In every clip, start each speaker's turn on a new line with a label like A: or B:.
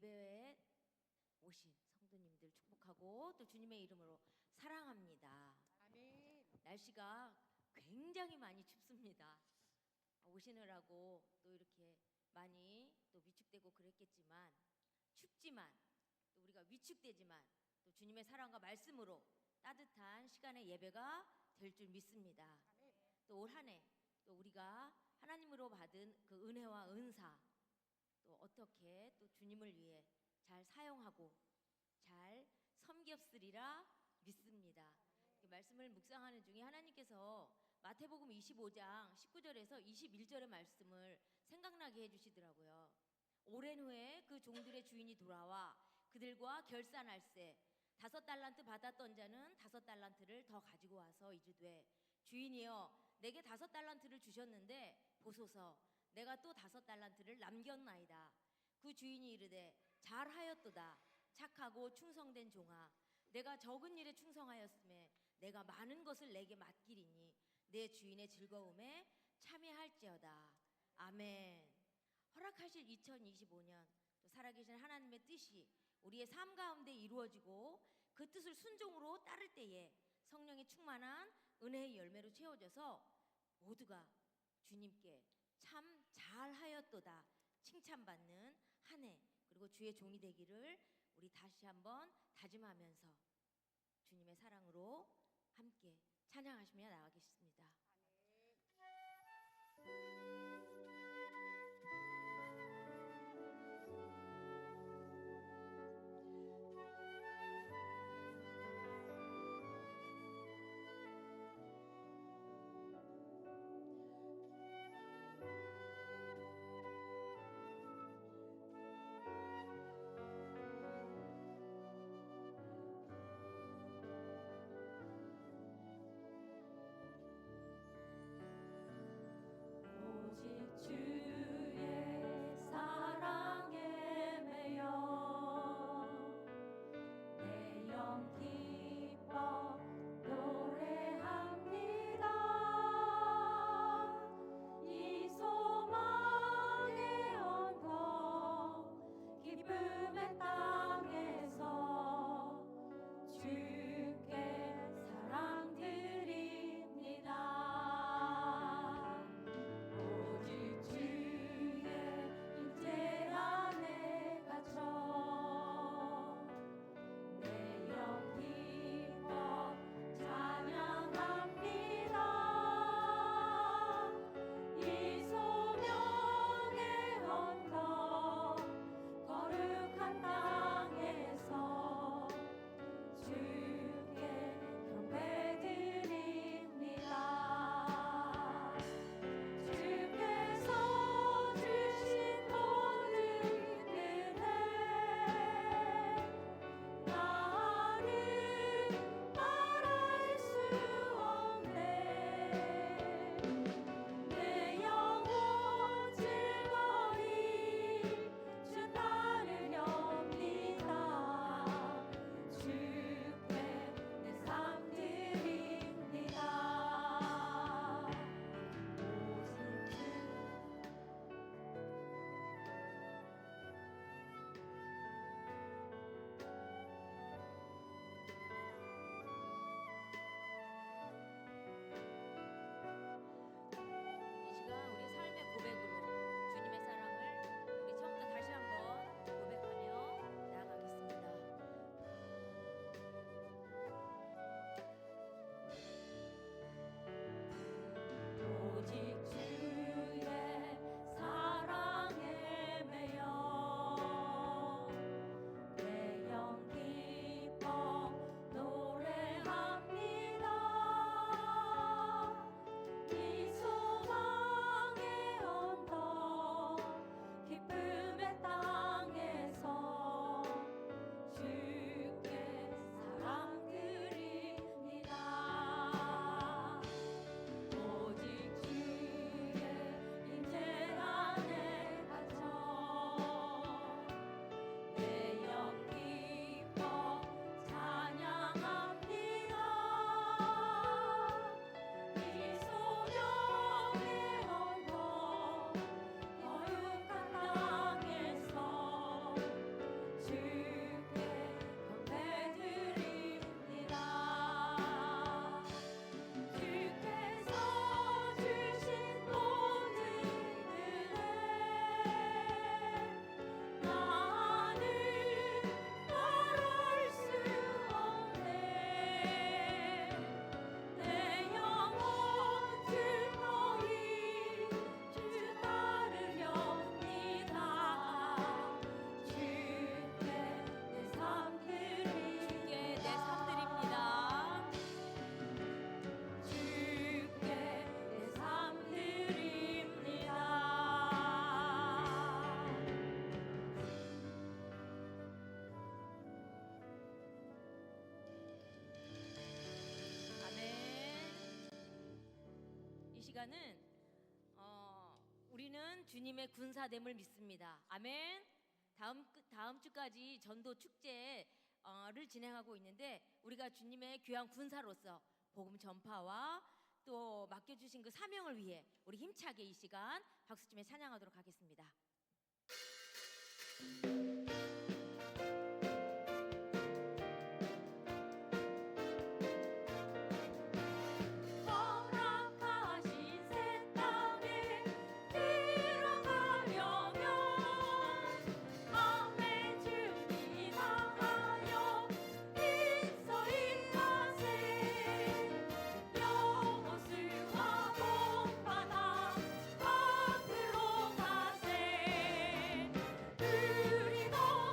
A: 예배에 오신 성도님들 축복하고 또 주님의 이름으로 사랑합니다.
B: 아멘.
A: 날씨가 굉장히 많이 춥습니다. 오시느라고 또 이렇게 많이 또 위축되고 그랬겠지만, 춥지만 또 우리가 위축되지만 또 주님의 사랑과 말씀으로 따뜻한 시간의 예배가 될 줄 믿습니다.
B: 아멘.
A: 또 올 한 해 또 우리가 하나님으로 받은 그 은혜와 은사, 또 어떻게 또 주님을 위해 잘 사용하고 잘 섬겼으리라 믿습니다. 이 말씀을 묵상하는 중에 하나님께서 마태복음 25장 19절에서 21절의 말씀을 생각나게 해주시더라고요. 오랜 후에 그 종들의 주인이 돌아와 그들과 결산할세 5달란트 받았던 자는 5달란트를 더 가지고 와서 이르되, 주인이여 내게 5달란트를 주셨는데 보소서 내가 또 5달란트를 남겼나이다. 그 주인이 이르되, 잘하였도다 착하고 충성된 종아, 내가 적은 일에 충성하였음에 내가 많은 것을 내게 맡기리니 내 주인의 즐거움에 참여할지어다. 아멘. 허락하실 2025년 또 살아계신 하나님의 뜻이 우리의 삶 가운데 이루어지고 그 뜻을 순종으로 따를 때에 성령의 충만한 은혜의 열매로 채워져서 모두가 주님께 참 잘하였도다 칭찬받는 한 해, 그리고 주의 종이 되기를 우리 다시 한번 다짐하면서 주님의 사랑으로 함께 찬양하시며 나가겠습니다. 보니까는 우리는 주님의 군사됨을 믿습니다. 아멘. 다음 주까지 전도 축제를 진행하고 있는데 우리가 주님의 귀한 군사로서 복음 전파와 또 맡겨주신 그 사명을 위해 우리 힘차게 이 시간 박수치며 찬양하도록 하겠습니다.
B: 우리 너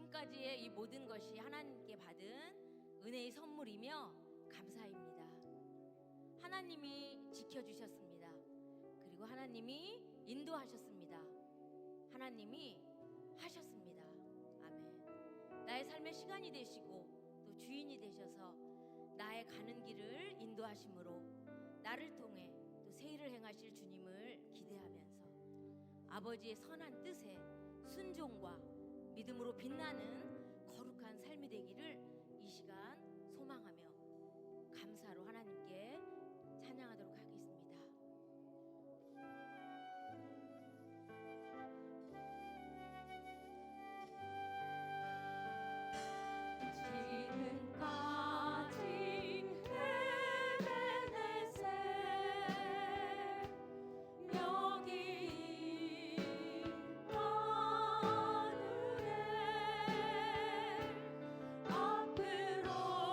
A: 지금까지의 이 모든 것이 하나님께 받은 은혜의 선물이며 감사입니다. 하나님이 지켜주셨습니다. 그리고 하나님이 인도하셨습니다. 하나님이 하셨습니다. 아멘. 나의 삶의 시간이 되시고 또 주인이 되셔서 나의 가는 길을 인도하심으로 나를 통해 또 새 일을 행하실 주님을 기대하면서 아버지의 선한 뜻에 순종과 믿음으로 빛나는 거룩한 삶이 되기를 이 시간 소망하며 감사로 하나님께 찬양하도록 하겠습니다.
B: 앞으로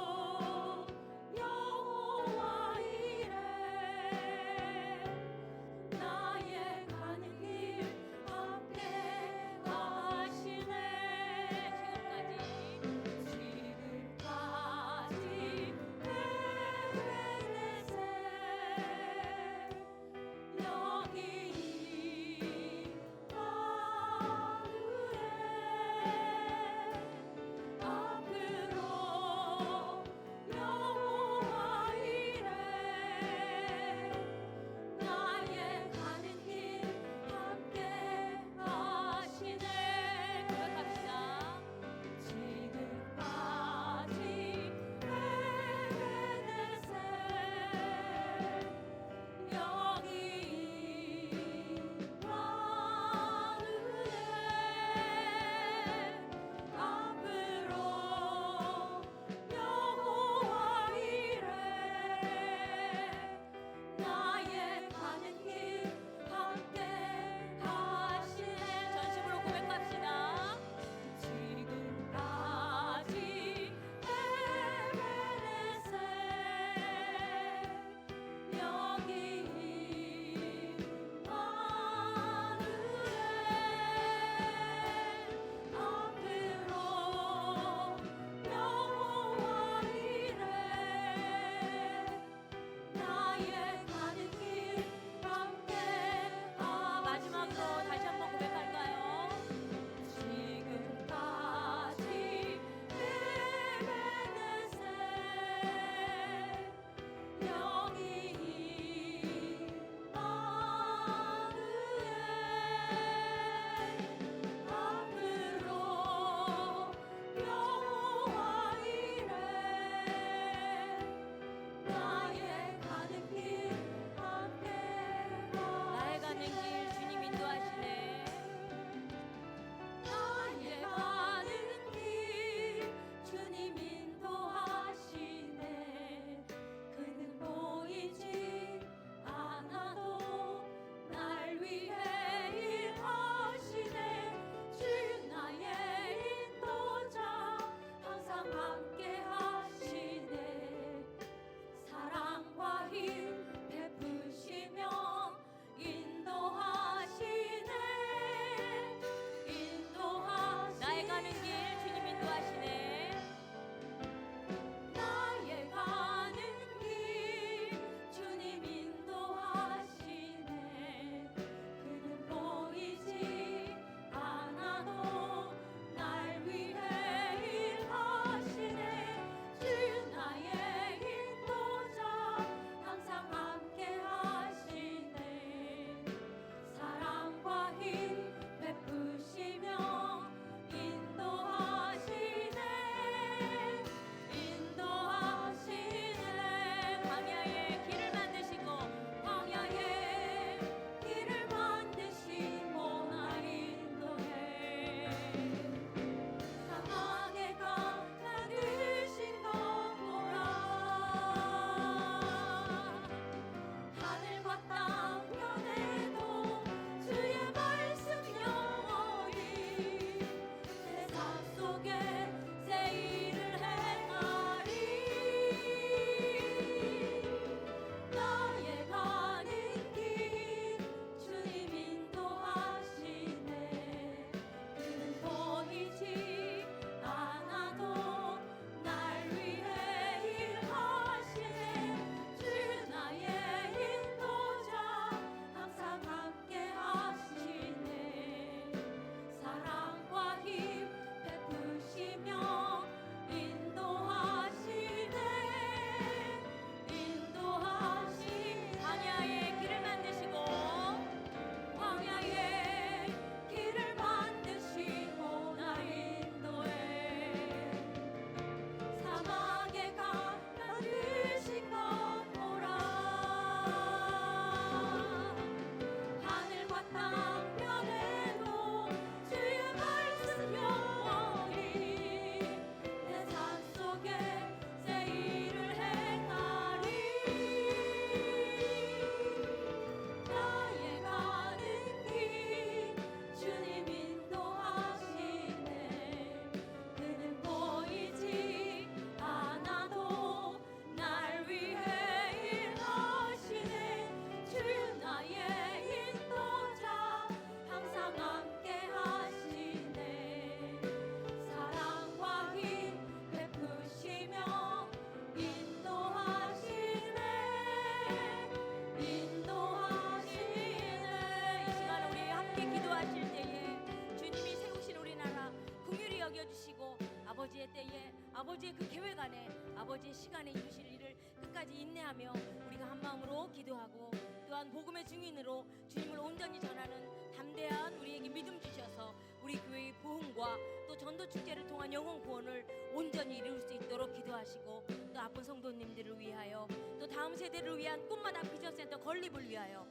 A: 아버지의 그 계획 안에 아버지의 시간에 이루실 일을 끝까지 인내하며 우리가 한 마음으로 기도하고 또한 복음의 증인으로 주님을 온전히 전하는 담대한 우리에게 믿음 주셔서 우리 교회의 부흥과 또 전도 축제를 통한 영혼 구원을 온전히 이룰 수 있도록 기도하시고 또 아픈 성도님들을 위하여 또 다음 세대를 위한 꿈마다 비전센터 건립을 위하여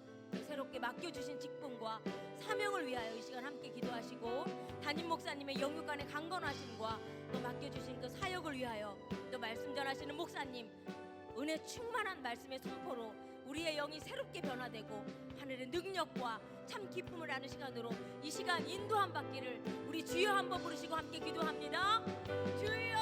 A: 새롭게 맡겨주신 직분과 사명을 위하여 이 시간 함께 기도하시고 담임 목사님의 영육간의 강건하심과 또 맡겨주신 그 사역을 위하여 또 말씀 전하시는 목사님 은혜 충만한 말씀의 선포로 우리의 영이 새롭게 변화되고 하늘의 능력과 참 기쁨을 아는 시간으로 이 시간 인도함 받기를 우리 주여 한번 부르시고 함께 기도합니다. 주여!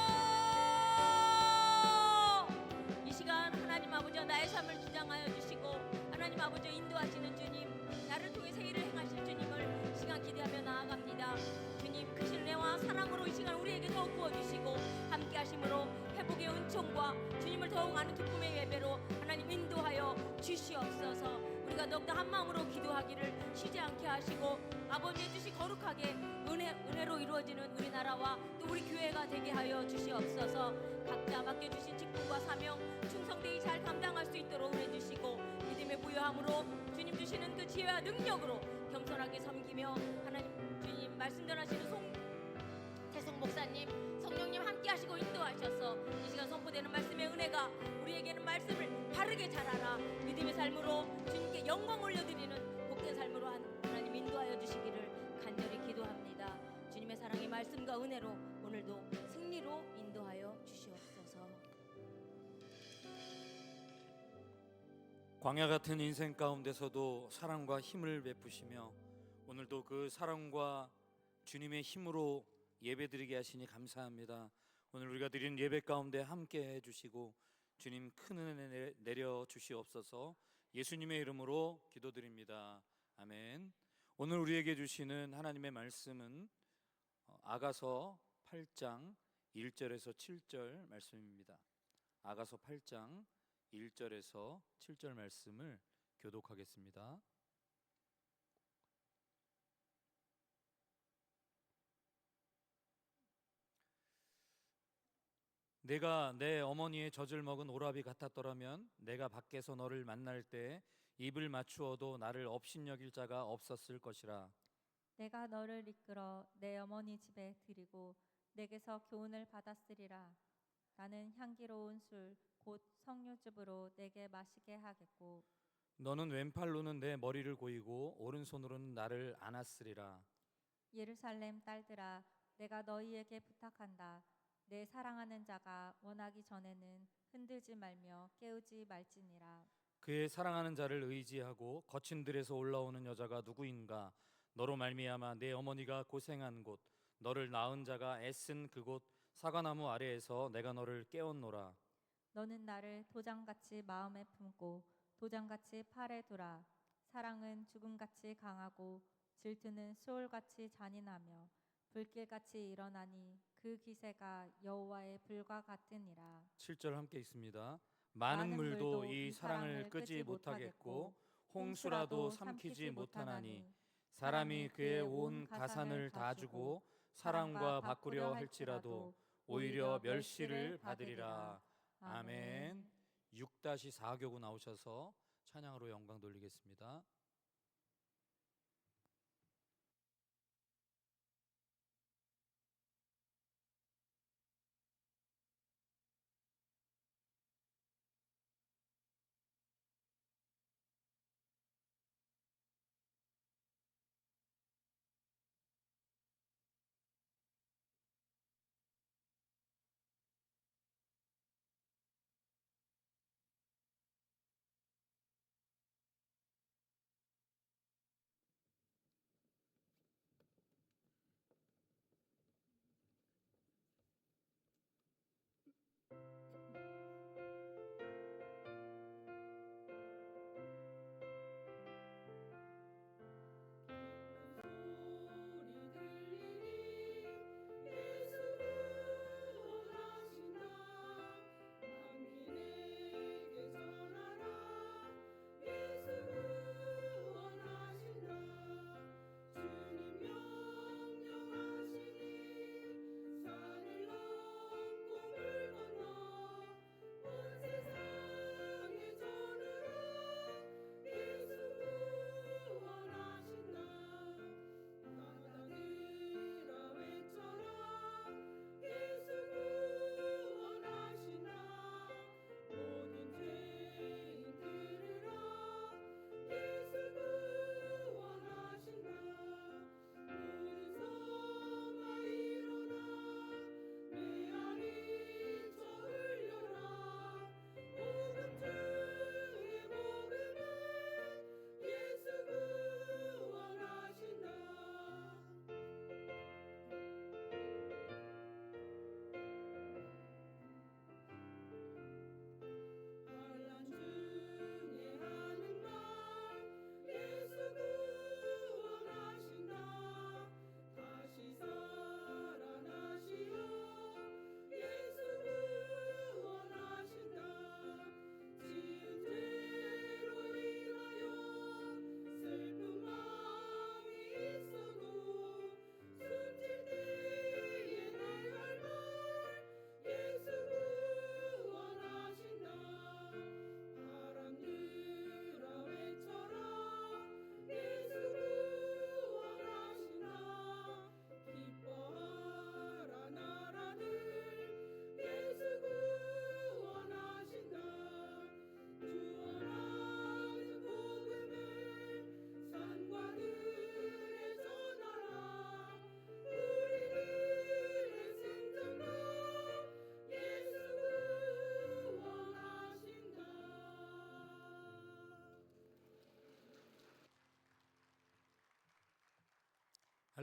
A: 이 시간 하나님 아버지와 나의 삶을 주장하여 주시고 하나님 아버지 인도하시는 주님, 나를 통해 새 일을 행하실 주님을 시간 기대하며 나아갑니다. 주님 크신 은혜와 사랑으로 이 시간 우리에게 더욱 부어주시고 함께 하심으로 회복의 은총과 주님을 더욱 아는 기쁨의 예배로 하나님 인도하여 주시옵소서. 우리가 더욱더 한 마음으로 기도하기를 쉬지 않게 하시고 아버지의 뜻이 거룩하게 은혜로 이루어지는 우리나라와 또 우리 교회가 되게 하여 주시옵소서. 각자 맡겨주신 직분과 사명 충성되이 잘 감당할 수 있도록 은혜 주시고 믿음의 부여함으로 주님 주시는 그 지혜와 능력으로 겸손하게 섬기며 하나님 주님 말씀 전하시는 태성 목사님 성령님 함께 하시고 인도하셔서 이 시간 선포되는 말씀의 은혜가 우리에게는 말씀을 바르게 잘하라 믿음의 삶으로 주님께 영광 올려드리는 복된 삶으로 하나님 인도하여 주시기를 간절히 기도합니다. 주님의 사랑의 말씀과 은혜로 오늘도 승리로 인도하여 주시옵소서.
B: 광야 같은 인생 가운데서도 사랑과 힘을 베푸시며 오늘도 그 사랑과 주님의 힘으로 예배드리게 하시니 감사합니다. 오늘 우리가 드린 예배 가운데 함께 해주시고 주님 큰 은혜 내려 주시옵소서. 예수님의 이름으로 기도드립니다. 아멘. 오늘 우리에게 주시는 하나님의 말씀은 아가서 8장 1절에서 7절 말씀입니다. 아가서 8장 1절에서 7절 말씀을 교독하겠습니다. 내가 내 어머니의 젖을 먹은 오라비 같았더라면 내가 밖에서 너를 만날 때 입을 맞추어도 나를 업신여길 자가 없었을 것이라.
C: 내가 너를 이끌어 내 어머니 집에 들이고 내게서 교훈을 받았으리라. 나는 향기로운 술 곧 석류즙으로 내게 마시게 하겠고
B: 너는 왼팔로는 내 머리를 고이고 오른손으로는 나를 안았으리라.
C: 예루살렘 딸들아, 내가 너희에게 부탁한다. 내 사랑하는 자가 원하기 전에는 흔들지 말며 깨우지 말지니라.
B: 그의 사랑하는 자를 의지하고 거친 들에서 올라오는 여자가 누구인가? 너로 말미암아 내 어머니가 고생한 곳, 너를 낳은 자가 애쓴 그곳 사과나무 아래에서 내가 너를 깨웠노라.
C: 너는 나를 도장같이 마음에 품고 도장같이 팔에 두라. 사랑은 죽음같이 강하고 질투는 수올같이 잔인하며 불길같이 일어나니 그 기세가 여호와의 불과 같으니라.
B: 7절 함께 있습니다. 많은 물도 이 사랑을 끄지 못하겠고 홍수라도 삼키지 못하나니 사람이 그의 온 가산을 다 주고 사랑과 바꾸려 할지라도 오히려 멸시를 받으리라. 아멘. 6-4교구 나오셔서 찬양으로 영광 돌리겠습니다.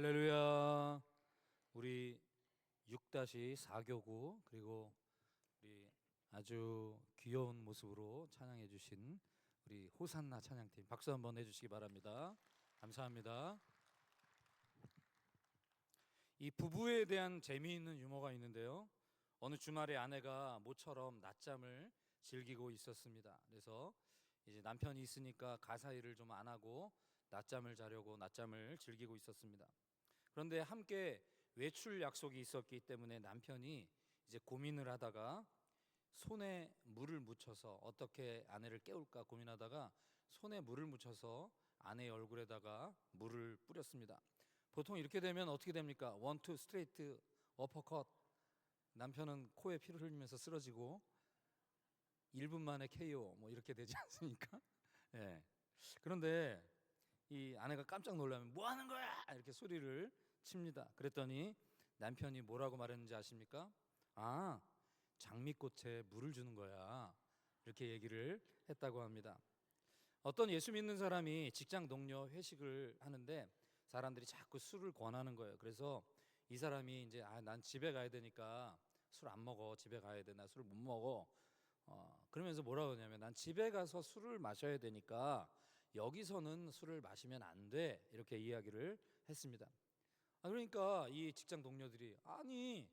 B: 할렐루야. 우리 6-4교구 그리고 우리 아주 귀여운 모습으로 찬양해 주신 우리 호산나 찬양팀 박수 한번 해주시기 바랍니다. 감사합니다. 이 부부에 대한 재미있는 유머가 있는데요. 어느 주말에 아내가 모처럼 낮잠을 즐기고 있었습니다. 그래서 이제 남편이 있으니까 가사 일을 좀 안 하고 낮잠을 자려고 낮잠을 즐기고 있었습니다. 그런데 함께 외출 약속이 있었기 때문에 남편이 이제 고민을 하다가 손에 물을 묻혀서 어떻게 아내를 깨울까 고민하다가 손에 물을 묻혀서 아내의 얼굴에다가 물을 뿌렸습니다. 보통 이렇게 되면 어떻게 됩니까? 원투 스트레이트 어퍼컷. 남편은 코에 피를 흘리면서 쓰러지고 1분 만에 KO 뭐 이렇게 되지 않습니까? 예. 그런데 이 아내가 깜짝 놀라면 뭐 하는 거야? 이렇게 소리를 칩니다. 그랬더니 남편이 뭐라고 말했는지 아십니까? 아, 장미꽃에 물을 주는 거야. 이렇게 얘기를 했다고 합니다. 어떤 예수 믿는 사람이 직장 동료 회식을 하는데 사람들이 자꾸 술을 권하는 거예요. 그래서 이 사람이 이제 난 집에 가야 되니까 술 안 먹어. 집에 가야 돼. 나 술 못 먹어. 그러면서 뭐라고 하냐면 난 집에 가서 술을 마셔야 되니까 여기서는 술을 마시면 안 돼. 이렇게 이야기를 했습니다. 그러니까 이 직장 동료들이 아니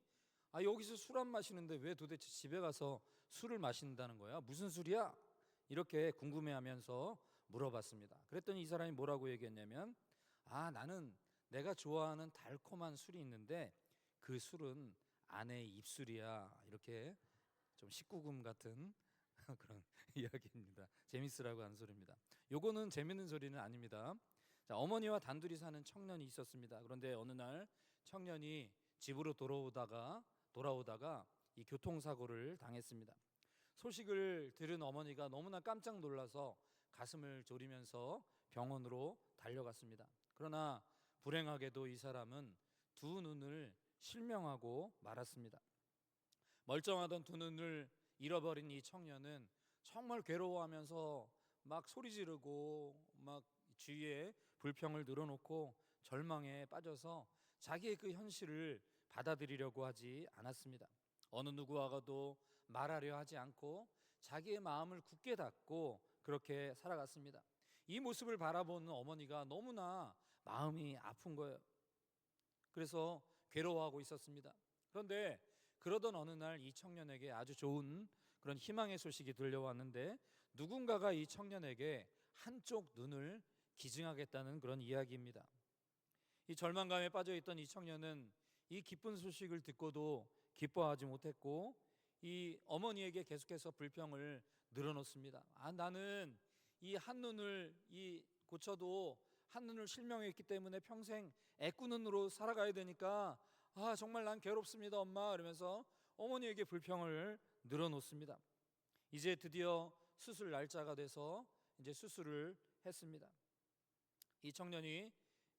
B: 여기서 술 안 마시는데 왜 도대체 집에 가서 술을 마신다는 거야? 무슨 술이야? 이렇게 궁금해하면서 물어봤습니다. 그랬더니 이 사람이 뭐라고 얘기했냐면 나는 내가 좋아하는 달콤한 술이 있는데 그 술은 아내의 입술이야. 이렇게 좀 19금 같은 그런 이야기입니다. 재밌으라고 하는 소리입니다. 요거는 재밌는 소리는 아닙니다. 자, 어머니와 단둘이 사는 청년이 있었습니다. 그런데 어느 날 청년이 집으로 돌아오다가 이 교통사고를 당했습니다. 소식을 들은 어머니가 너무나 깜짝 놀라서 가슴을 졸이면서 병원으로 달려갔습니다. 그러나 불행하게도 이 사람은 두 눈을 실명하고 말았습니다. 멀쩡하던 두 눈을 잃어버린 이 청년은 정말 괴로워하면서 막 소리 지르고 막 주위에 불평을 늘어놓고 절망에 빠져서 자기의 그 현실을 받아들이려고 하지 않았습니다. 어느 누구와도 말하려 하지 않고 자기의 마음을 굳게 닫고 그렇게 살아갔습니다. 이 모습을 바라보는 어머니가 너무나 마음이 아픈 거예요. 그래서 괴로워하고 있었습니다. 그런데 그러던 어느 날 이 청년에게 아주 좋은 그런 희망의 소식이 들려왔는데 누군가가 이 청년에게 한쪽 눈을 기증하겠다는 그런 이야기입니다. 이 절망감에 빠져있던 이 청년은 이 기쁜 소식을 듣고도 기뻐하지 못했고 이 어머니에게 계속해서 불평을 늘어놓습니다. 나는 이 한눈을 고쳐도 한눈을 실명했기 때문에 평생 애꾸눈으로 살아가야 되니까 정말 난 괴롭습니다 엄마. 그러면서 어머니에게 불평을 늘어놓습니다. 이제 드디어 수술 날짜가 돼서 이제 수술을 했습니다. 이 청년이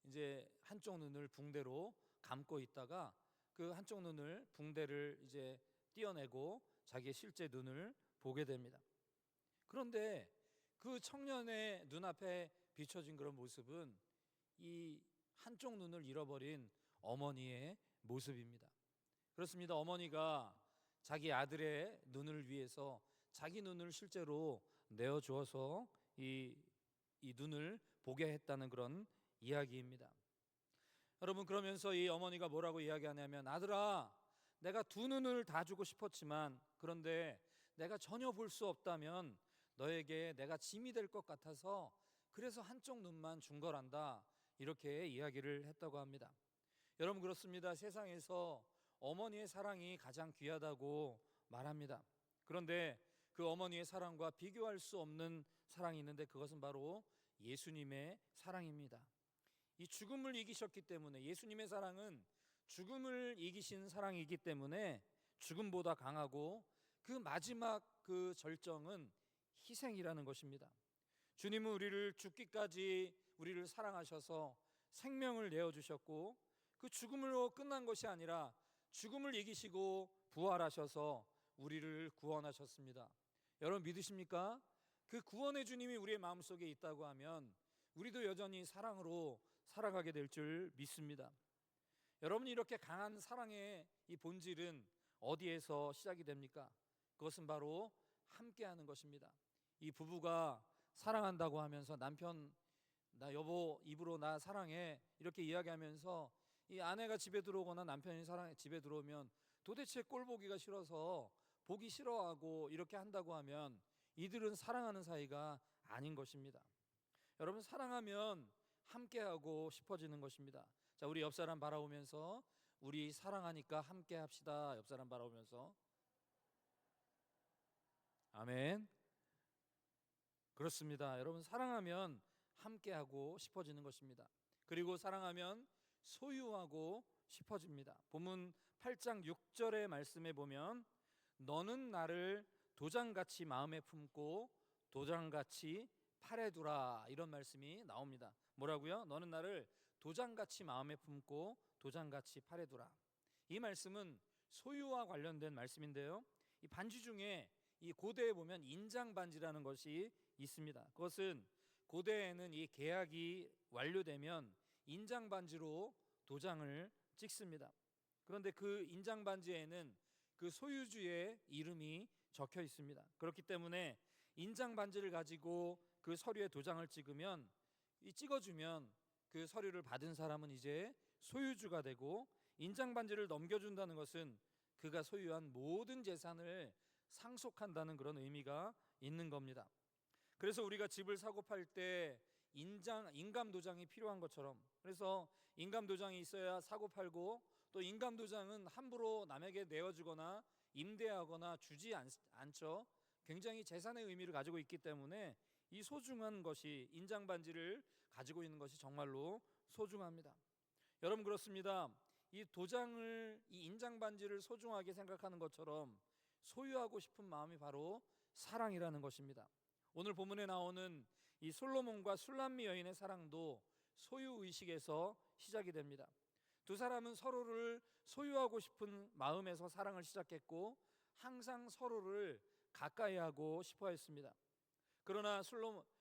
B: 이제 한쪽 눈을 붕대로 감고 있다가 그 한쪽 눈을 붕대를 이제 떼어내고 자기의 실제 눈을 보게 됩니다. 그런데 그 청년의 눈앞에 비춰진 그런 모습은 이 한쪽 눈을 잃어버린 어머니의 모습입니다. 그렇습니다. 어머니가 자기 아들의 눈을 위해서 자기 눈을 실제로 내어주어서 이 눈을 보게 했다는 그런 이야기입니다. 여러분, 그러면서 이 어머니가 뭐라고 이야기하냐면 아들아, 내가 두 눈을 다 주고 싶었지만 그런데 내가 전혀 볼 수 없다면 너에게 내가 짐이 될 것 같아서 그래서 한쪽 눈만 준 거란다. 이렇게 이야기를 했다고 합니다. 여러분, 그렇습니다. 세상에서 어머니의 사랑이 가장 귀하다고 말합니다. 그런데 그 어머니의 사랑과 비교할 수 없는 사랑이 있는데 그것은 바로 예수님의 사랑입니다. 이 죽음을 이기셨기 때문에 예수님의 사랑은 죽음을 이기신 사랑이기 때문에 죽음보다 강하고 그 마지막 그 절정은 희생이라는 것입니다. 주님은 우리를 죽기까지 우리를 사랑하셔서 생명을 내어주셨고 그 죽음으로 끝난 것이 아니라 죽음을 이기시고 부활하셔서 우리를 구원하셨습니다. 여러분 믿으십니까? 그 구원의 주님이 우리의 마음속에 있다고 하면 우리도 여전히 사랑으로 살아가게 될 줄 믿습니다. 여러분, 이렇게 강한 사랑의 이 본질은 어디에서 시작이 됩니까? 그것은 바로 함께하는 것입니다. 이 부부가 사랑한다고 하면서 남편, 나 여보 입으로 나 사랑해 이렇게 이야기하면서 이 아내가 집에 들어오거나 남편이 집에 들어오면 도대체 꼴 보기가 싫어서 보기 싫어하고 이렇게 한다고 하면 이들은 사랑하는 사이가 아닌 것입니다. 여러분, 사랑하면 함께하고 싶어지는 것입니다. 자, 우리 옆 사람 바라보면서 우리 사랑하니까 함께합시다. 옆 사람 바라보면서. 아멘. 그렇습니다. 여러분, 사랑하면 함께하고 싶어지는 것입니다. 그리고 사랑하면 소유하고 싶어집니다. 본문 8장 6절의 말씀에 보면 너는 나를 도장같이 마음에 품고 도장같이 팔에 두라, 이런 말씀이 나옵니다. 뭐라고요? 너는 나를 도장같이 마음에 품고 도장같이 팔에 두라. 이 말씀은 소유와 관련된 말씀인데요, 이 반지 중에 이 고대에 보면 인장 반지라는 것이 있습니다. 그것은 고대에는 이 계약이 완료되면 인장 반지로 도장을 찍습니다. 그런데 그 인장 반지에는 그 소유주의 이름이 적혀 있습니다. 그렇기 때문에 인장 반지를 가지고 그 서류에 도장을 찍으면, 이 찍어주면 그 서류를 받은 사람은 이제 소유주가 되고, 인장 반지를 넘겨준다는 것은 그가 소유한 모든 재산을 상속한다는 그런 의미가 있는 겁니다. 그래서 우리가 집을 사고 팔 때 인감 도장이 필요한 것처럼, 그래서 인감 도장이 있어야 사고 팔고, 또 인감 도장은 함부로 남에게 내어주거나 임대하거나 주지 않죠. 굉장히 재산의 의미를 가지고 있기 때문에 이 소중한 것이, 인장 반지를 가지고 있는 것이 정말로 소중합니다. 여러분, 그렇습니다. 이 도장을, 이 인장 반지를 소중하게 생각하는 것처럼 소유하고 싶은 마음이 바로 사랑이라는 것입니다. 오늘 본문에 나오는 이 솔로몬과 술람미 여인의 사랑도 소유 의식에서 시작이 됩니다. 두 사람은 서로를 소유하고 싶은 마음에서 사랑을 시작했고, 항상 서로를 가까이 하고 싶어 했습니다. 그러나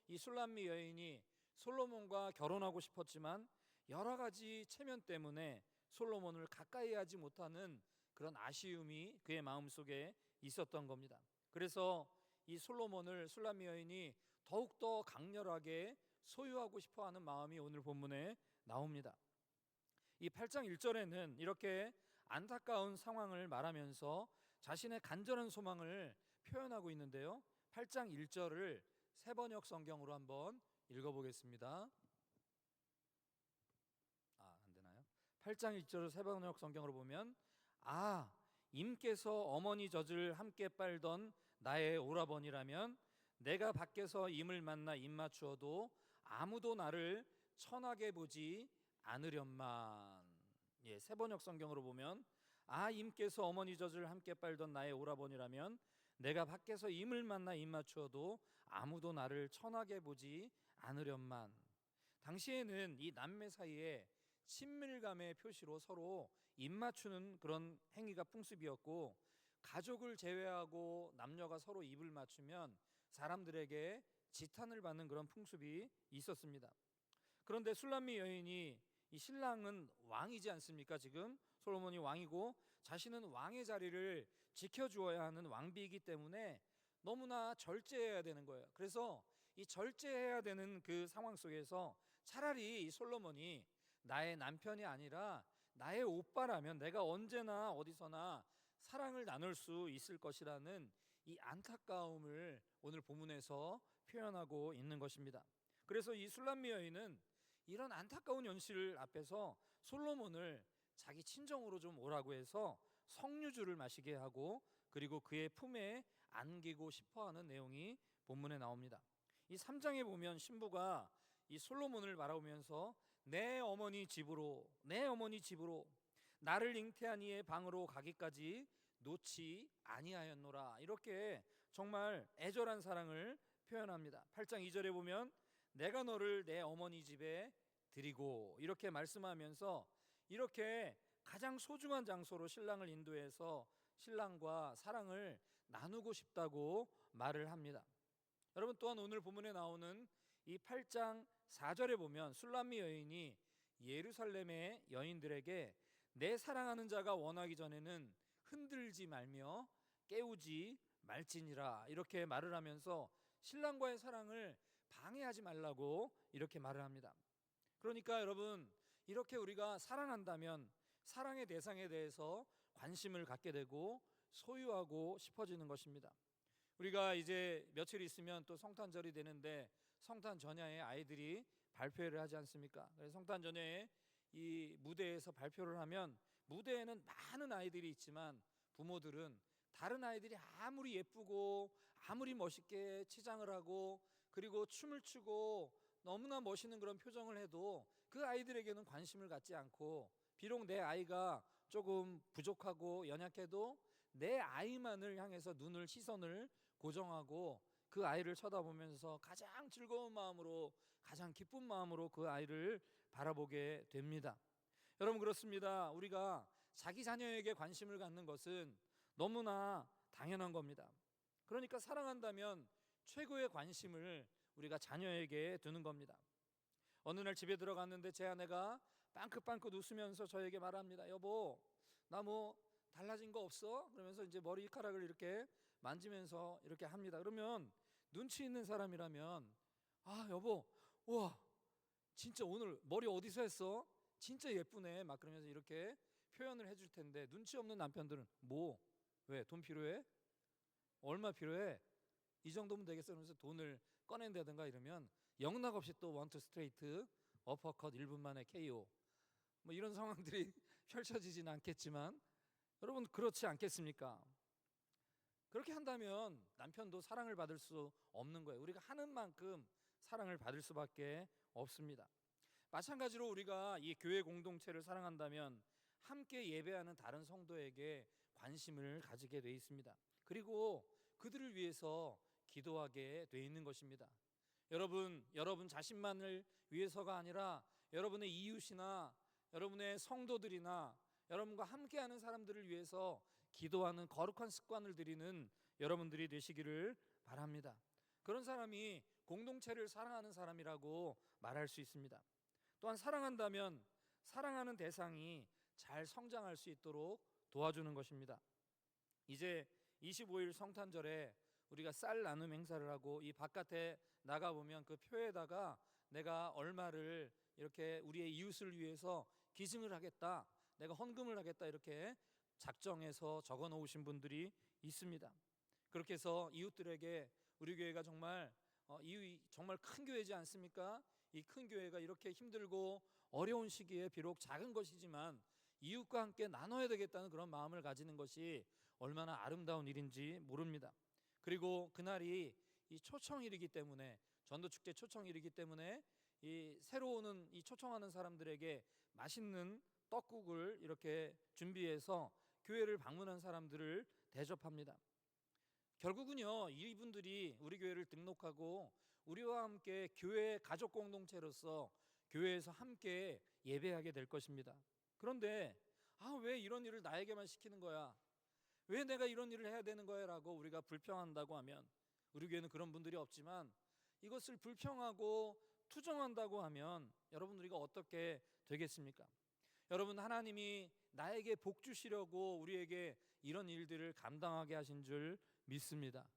B: 이 술람미 여인이 솔로몬과 결혼하고 싶었지만 여러 가지 체면 때문에 솔로몬을 가까이 하지 못하는 그런 아쉬움이 그의 마음속에 있었던 겁니다. 그래서 이 술람미 여인이 더욱더 강렬하게 소유하고 싶어하는 마음이 오늘 본문에 나옵니다. 이 8장 1절에는 이렇게 안타까운 상황을 말하면서 자신의 간절한 소망을 표현하고 있는데요, 8장 1절을 세번역 성경으로 한번 읽어보겠습니다. 안 되나요? 8장 1절을 세번역 성경으로 보면, 임께서 어머니 젖을 함께 빨던 나의 오라버니라면 내가 밖에서 임을 만나 입 맞추어도 아무도 나를 천하게 보지 않으련만. 세번역 성경으로 보면, 임께서 어머니 젖을 함께 빨던 나의 오라버니라면 내가 밖에서 임을 만나 입 맞추어도 아무도 나를 천하게 보지 않으련만. 당시에는 이 남매 사이에 친밀감의 표시로 서로 입 맞추는 그런 행위가 풍습이었고, 가족을 제외하고 남녀가 서로 입을 맞추면 사람들에게 지탄을 받는 그런 풍습이 있었습니다. 그런데 술람미 여인이, 이 신랑은 왕이지 않습니까? 지금 솔로몬이 왕이고 자신은 왕의 자리를 지켜주어야 하는 왕비이기 때문에 너무나 절제해야 되는 거예요. 그래서 이 절제해야 되는 그 상황 속에서 차라리 이 솔로몬이 나의 남편이 아니라 나의 오빠라면 내가 언제나 어디서나 사랑을 나눌 수 있을 것이라는 이 안타까움을 오늘 본문에서 표현하고 있는 것입니다. 그래서 이 술람미 여인은 이런 안타까운 현실 앞에서 솔로몬을 자기 친정으로 좀 오라고 해서 석류주를 마시게 하고, 그리고 그의 품에 안기고 싶어하는 내용이 본문에 나옵니다. 이 3장에 보면 신부가 이 솔로몬을 바라보면서 내 어머니 집으로 나를 잉태한 이의 방으로 가기까지 놓지 아니하였노라, 이렇게 정말 애절한 사랑을 표현합니다. 8장 2절에 보면 내가 너를 내 어머니 집에 드리고, 이렇게 말씀하면서 이렇게 가장 소중한 장소로 신랑을 인도해서 신랑과 사랑을 나누고 싶다고 말을 합니다. 여러분, 또한 오늘 본문에 나오는 이 8장 4절에 보면 술람미 여인이 예루살렘의 여인들에게 내 사랑하는 자가 원하기 전에는 흔들지 말며 깨우지 말지니라 이렇게 말을 하면서 신랑과의 사랑을 방해하지 말라고 이렇게 말을 합니다. 그러니까 여러분, 이렇게 우리가 사랑한다면 사랑의 대상에 대해서 관심을 갖게 되고 소유하고 싶어지는 것입니다. 우리가 이제 며칠 있으면 또 성탄절이 되는데 성탄 전야에 아이들이 발표회를 하지 않습니까? 그래서 성탄 전야에 이 무대에서 발표를 하면 무대에는 많은 아이들이 있지만 부모들은 다른 아이들이 아무리 예쁘고 아무리 멋있게 치장을 하고 그리고 춤을 추고 너무나 멋있는 그런 표정을 해도 그 아이들에게는 관심을 갖지 않고, 비록 내 아이가 조금 부족하고 연약해도 내 아이만을 향해서 눈을 시선을 고정하고 그 아이를 쳐다보면서 가장 즐거운 마음으로 가장 기쁜 마음으로 그 아이를 바라보게 됩니다. 여러분, 그렇습니다. 우리가 자기 자녀에게 관심을 갖는 것은 너무나 당연한 겁니다. 그러니까 사랑한다면 최고의 관심을 우리가 자녀에게 두는 겁니다. 어느 날 집에 들어갔는데 제 아내가 빵긋빵긋 웃으면서 저에게 말합니다. 여보, 나 뭐 달라진 거 없어? 그러면서 이제 머리카락을 이렇게 만지면서 이렇게 합니다. 그러면 눈치 있는 사람이라면 아, 여보, 우와, 진짜 오늘 머리 어디서 했어? 진짜 예쁘네. 막 그러면서 이렇게 표현을 해줄 텐데, 눈치 없는 남편들은 뭐? 왜? 돈 필요해? 얼마 필요해? 이 정도면 되겠어? 그러면서 돈을 꺼낸다든가 이러면 영락없이 또 원투 스트레이트 어퍼컷 1분 만에 KO 뭐 이런 상황들이 펼쳐지지는 않겠지만 여러분, 그렇지 않겠습니까? 그렇게 한다면 남편도 사랑을 받을 수 없는 거예요. 우리가 하는 만큼 사랑을 받을 수밖에 없습니다. 마찬가지로 우리가 이 교회 공동체를 사랑한다면 함께 예배하는 다른 성도에게 관심을 가지게 돼 있습니다. 그리고 그들을 위해서 기도하게 돼 있는 것입니다. 여러분 자신만을 위해서가 아니라 여러분의 이웃이나 여러분의 성도들이나 여러분과 함께하는 사람들을 위해서 기도하는 거룩한 습관을 들이는 여러분들이 되시기를 바랍니다. 그런 사람이 공동체를 사랑하는 사람이라고 말할 수 있습니다. 또한 사랑한다면 사랑하는 대상이 잘 성장할 수 있도록 도와주는 것입니다. 이제 25일 성탄절에 우리가 쌀 나눔 행사를 하고 이 바깥에 나가보면 그 표에다가 내가 얼마를 이렇게 우리의 이웃을 위해서 기증을 하겠다, 내가 헌금을 하겠다 이렇게 작정해서 적어 놓으신 분들이 있습니다. 그렇게 해서 이웃들에게 우리 교회가 정말 정말 큰 교회지 않습니까? 이 큰 교회가 이렇게 힘들고 어려운 시기에 비록 작은 것이지만 이웃과 함께 나눠야 되겠다는 그런 마음을 가지는 것이 얼마나 아름다운 일인지 모릅니다. 그리고 그날이 이 초청일이기 때문에, 전도축제 초청일이기 때문에 이 새로 오는 이 초청하는 사람들에게 맛있는 떡국을 이렇게 준비해서 교회를 방문한 사람들을 대접합니다. 결국은요, 이분들이 우리 교회를 등록하고 우리와 함께 교회 가족 공동체로서 교회에서 함께 예배하게 될 것입니다. 그런데 왜 이런 일을 나에게만 시키는 거야? 왜 내가 이런 일을 해야 되는 거야? 라고 우리가 불평한다고 하면, 우리 교회는 그런 분들이 없지만 이것을 불평하고 투정한다고 하면 여러분, 우리가 어떻게 되겠습니까? 여러분, 하나님이 나에게 복 주시려고 우리에게 이런 일들을 감당하게 하신 줄 믿습니다.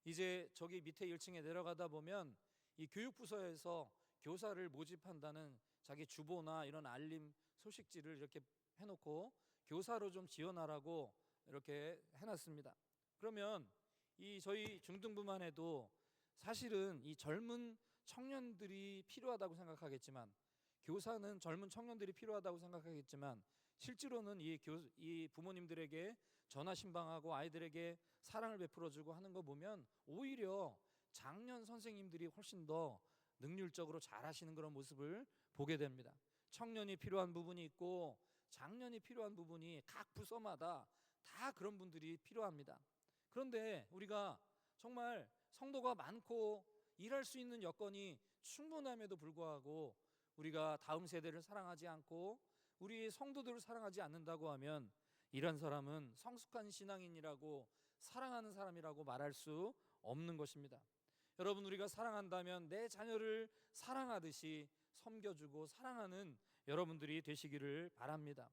B: 이제 저기 밑에 1층에 내려가다 보면 이 교육부서에서 교사를 모집한다는 자기 주보나 이런 알림 소식지를 이렇게 해놓고 교사로 좀 지원하라고 이렇게 해놨습니다. 그러면 이 저희 중등부만 해도 사실은 이 젊은 청년들이 필요하다고 생각하겠지만, 교사는 젊은 청년들이 필요하다고 생각하겠지만 실제로는 이 부모님들에게 전화 신방하고 아이들에게 사랑을 베풀어주고 하는 거 보면 오히려 장년 선생님들이 훨씬 더 능률적으로 잘하시는 그런 모습을 보게 됩니다. 청년이 필요한 부분이 있고 장년이 필요한 부분이 각 부서마다 다 그런 분들이 필요합니다. 그런데 우리가 정말 성도가 많고 일할 수 있는 여건이 충분함에도 불구하고 우리가 다음 세대를 사랑하지 않고 우리 성도들을 사랑하지 않는다고 하면 이런 사람은 성숙한 신앙인이라고, 사랑하는 사람이라고 말할 수 없는 것입니다. 여러분, 우리가 사랑한다면 내 자녀를 사랑하듯이 섬겨주고 사랑하는 여러분들이 되시기를 바랍니다.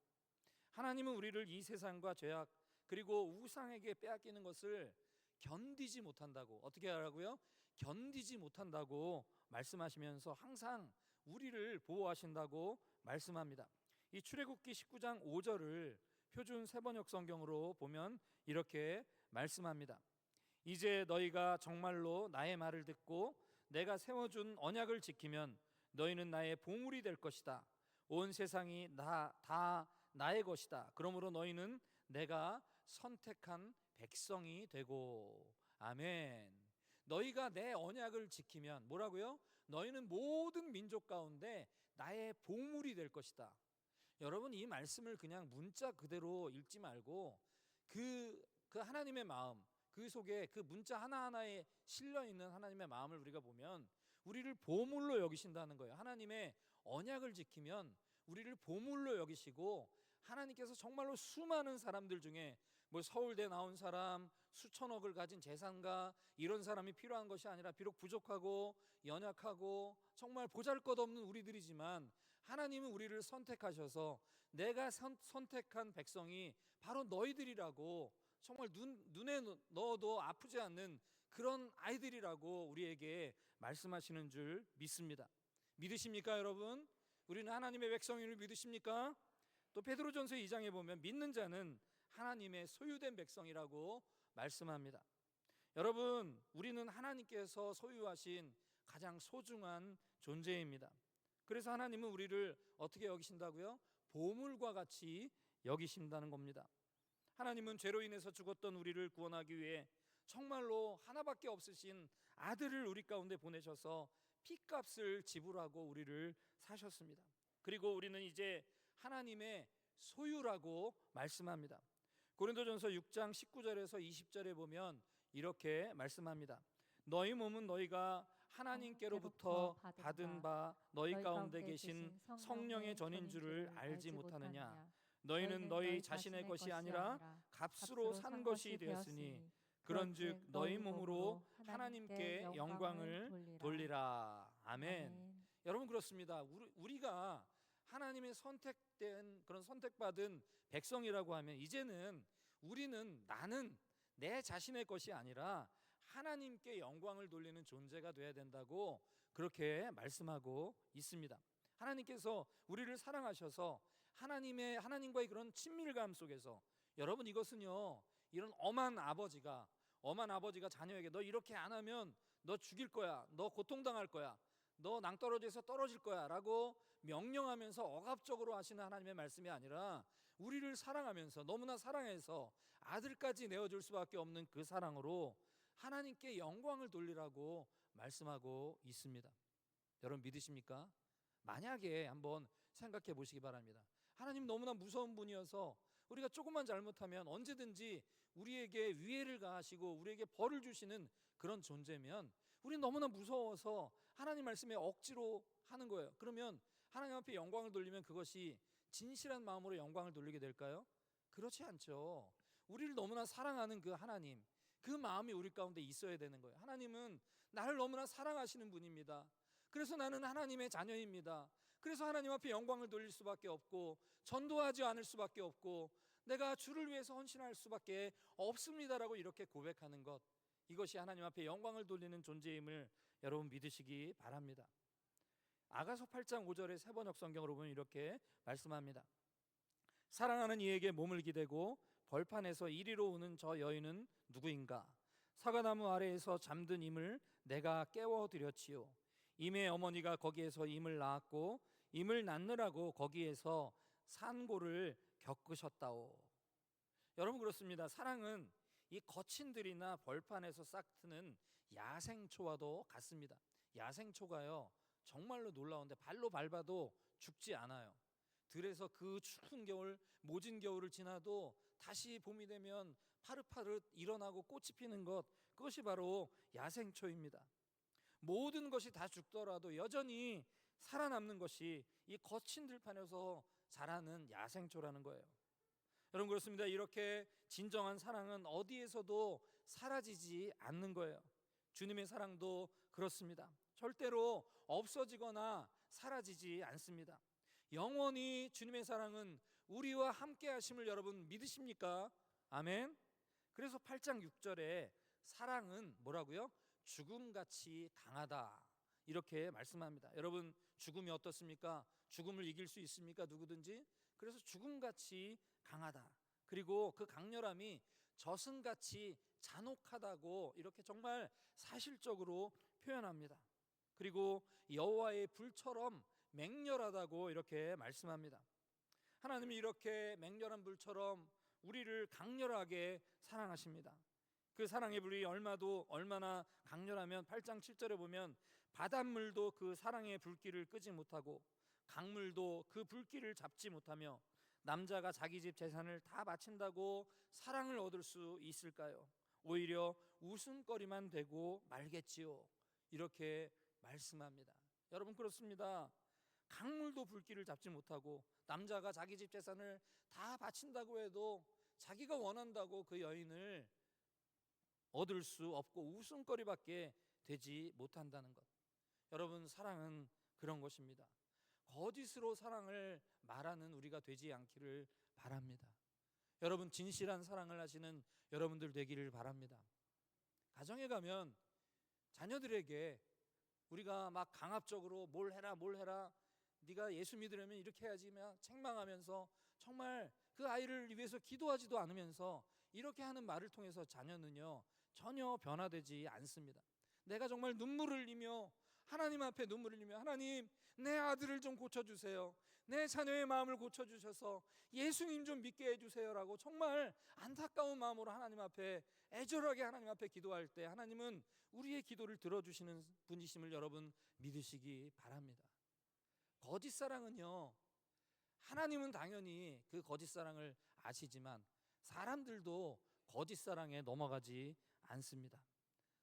B: 하나님은 우리를 이 세상과 죄악 그리고 우상에게 빼앗기는 것을 견디지 못한다고, 어떻게 하라고요? 견디지 못한다고 말씀하시면서 항상 우리를 보호하신다고 말씀합니다. 이 출애굽기 19장 5절을 표준 세번역 성경으로 보면 이렇게 말씀합니다. 이제 너희가 정말로 나의 말을 듣고 내가 세워준 언약을 지키면 너희는 나의 보물이 될 것이다. 온 세상이 다 나의 것이다. 그러므로 너희는 내가 선택한 백성이 되고. 아멘. 너희가 내 언약을 지키면 뭐라고요? 너희는 모든 민족 가운데 나의 보물이 될 것이다. 여러분, 이 말씀을 그냥 문자 그대로 읽지 말고 그 하나님의 마음, 그 속에 그 문자 하나하나에 실려 있는 하나님의 마음을 우리가 보면 우리를 보물로 여기신다는 거예요. 하나님의 언약을 지키면 우리를 보물로 여기시고, 하나님께서 정말로 수많은 사람들 중에 뭐 서울대 나온 사람, 수천억을 가진 재산가, 이런 사람이 필요한 것이 아니라 비록 부족하고 연약하고 정말 보잘것없는 우리들이지만 하나님은 우리를 선택하셔서 내가 선택한 백성이 바로 너희들이라고, 정말 눈에 넣어도 아프지 않는 그런 아이들이라고 우리에게 말씀하시는 줄 믿습니다. 믿으십니까, 여러분? 우리는 하나님의 백성임을 믿으십니까? 또 베드로전서 2장에 보면 믿는 자는 하나님의 소유된 백성이라고 말씀합니다. 여러분, 우리는 하나님께서 소유하신 가장 소중한 존재입니다. 그래서 하나님은 우리를 어떻게 여기신다고요? 보물과 같이 여기신다는 겁니다. 하나님은 죄로 인해서 죽었던 우리를 구원하기 위해 정말로 하나밖에 없으신 아들을 우리 가운데 보내셔서 피값을 지불하고 우리를 사셨습니다. 그리고 우리는 이제 하나님의 소유라고 말씀합니다. 고린도전서 6장 19절에서 20절에 보면 이렇게 말씀합니다. 너희 몸은 너희가 하나님께로부터 받은 바 너희 가운데 계신 성령의 전인 줄을 알지 못하느냐. 너희는 너희 자신의 것이 아니라 값으로 산 것이 되었으니 그런즉 너희 몸으로 하나님께 영광을 돌리라. 아멘. 여러분, 그렇습니다. 우리가 하나님의 선택된 그런 선택받은 백성이라고 하면 이제는 나는 내 자신의 것이 아니라 하나님께 영광을 돌리는 존재가 돼야 된다고 그렇게 말씀하고 있습니다. 하나님께서 우리를 사랑하셔서 하나님과의 그런 친밀감 속에서, 여러분, 이것은요, 이런 엄한 아버지가 자녀에게 너 이렇게 안 하면 너 죽일 거야, 너 고통당할 거야, 너 낭떠러지에서 떨어질 거야 라고 명령하면서 억압적으로 하시는 하나님의 말씀이 아니라 우리를 사랑하면서, 너무나 사랑해서 아들까지 내어줄 수밖에 없는 그 사랑으로 하나님께 영광을 돌리라고 말씀하고 있습니다. 여러분, 믿으십니까? 만약에 한번 생각해 보시기 바랍니다. 하나님 너무나 무서운 분이어서 우리가 조금만 잘못하면 언제든지 우리에게 위해를 가하시고 우리에게 벌을 주시는 그런 존재면 우리는 너무나 무서워서 하나님 말씀에 억지로 하는 거예요. 그러면 하나님 앞에 영광을 돌리면 그것이 진실한 마음으로 영광을 돌리게 될까요? 그렇지 않죠. 우리를 너무나 사랑하는 그 하나님, 그 마음이 우리 가운데 있어야 되는 거예요. 하나님은 나를 너무나 사랑하시는 분입니다. 그래서 나는 하나님의 자녀입니다. 그래서 하나님 앞에 영광을 돌릴 수밖에 없고 전도하지 않을 수밖에 없고 내가 주를 위해서 헌신할 수밖에 없습니다라고 이렇게 고백하는 것, 이것이 하나님 앞에 영광을 돌리는 존재임을 여러분 믿으시기 바랍니다. 아가서 8장 5절의 세번역 성경으로 보면 이렇게 말씀합니다. 사랑하는 이에게 몸을 기대고 벌판에서 이리로 오는 저 여인은 누구인가? 사과나무 아래에서 잠든 임을 내가 깨워드렸지요. 임의 어머니가 거기에서 임을 낳았고 임을 낳느라고 거기에서 산고를 겪으셨다오. 여러분, 그렇습니다. 사랑은 이 거친들이나 벌판에서 싹트는 야생초와도 같습니다. 야생초가요, 정말로 놀라운데 발로 밟아도 죽지 않아요. 들에서 그 추운 겨울, 모진 겨울을 지나도 다시 봄이 되면 파릇파릇 일어나고 꽃이 피는 것, 그것이 바로 야생초입니다. 모든 것이 다 죽더라도 여전히 살아남는 것이 이 거친 들판에서 자라는 야생초라는 거예요. 여러분, 그렇습니다. 이렇게 진정한 사랑은 어디에서도 사라지지 않는 거예요. 주님의 사랑도 그렇습니다. 절대로 없어지거나 사라지지 않습니다. 영원히 주님의 사랑은 우리와 함께 하심을 여러분 믿으십니까? 아멘. 그래서 8장 6절에 사랑은 뭐라고요? 죽음같이 강하다, 이렇게 말씀합니다. 여러분, 죽음이 어떻습니까? 죽음을 이길 수 있습니까? 누구든지. 그래서 죽음같이 강하다, 그리고 그 강렬함이 저승같이 잔혹하다고 이렇게 정말 사실적으로 표현합니다. 그리고 여호와의 불처럼 맹렬하다고 이렇게 말씀합니다. 하나님이 이렇게 맹렬한 불처럼 우리를 강렬하게 사랑하십니다. 그 사랑의 불이 얼마나 강렬하면 8장 7절에 보면 바닷물도 그 사랑의 불길을 끄지 못하고 강물도 그 불길을 잡지 못하며 남자가 자기 집 재산을 다 바친다고 사랑을 얻을 수 있을까요? 오히려 웃음거리만 되고 말겠지요, 이렇게 말씀합니다. 여러분, 그렇습니다. 강물도 불길을 잡지 못하고 남자가 자기 집 재산을 다 바친다고 해도 자기가 원한다고 그 여인을 얻을 수 없고 웃음거리밖에 되지 못한다는 것. 여러분, 사랑은 그런 것입니다. 거짓으로 사랑을 말하는 우리가 되지 않기를 바랍니다. 여러분, 진실한 사랑을 하시는 여러분들 되기를 바랍니다. 가정에 가면 자녀들에게 우리가 막 강압적으로 뭘 해라, 네가 예수 믿으려면 이렇게 해야지, 막 책망하면서 정말 그 아이를 위해서 기도하지도 않으면서 이렇게 하는 말을 통해서 자녀는요 전혀 변화되지 않습니다. 내가 정말 눈물을 흘리며 하나님 앞에 눈물을 흘리며, 하나님, 내 아들을 좀 고쳐주세요, 내 자녀의 마음을 고쳐주셔서 예수님 좀 믿게 해주세요라고 정말 안타까운 마음으로 하나님 앞에 애절하게 하나님 앞에 기도할 때 하나님은 우리의 기도를 들어주시는 분이심을 여러분 믿으시기 바랍니다. 거짓 사랑은요, 하나님은 당연히 그 거짓 사랑을 아시지만 사람들도 거짓 사랑에 넘어가지 않습니다.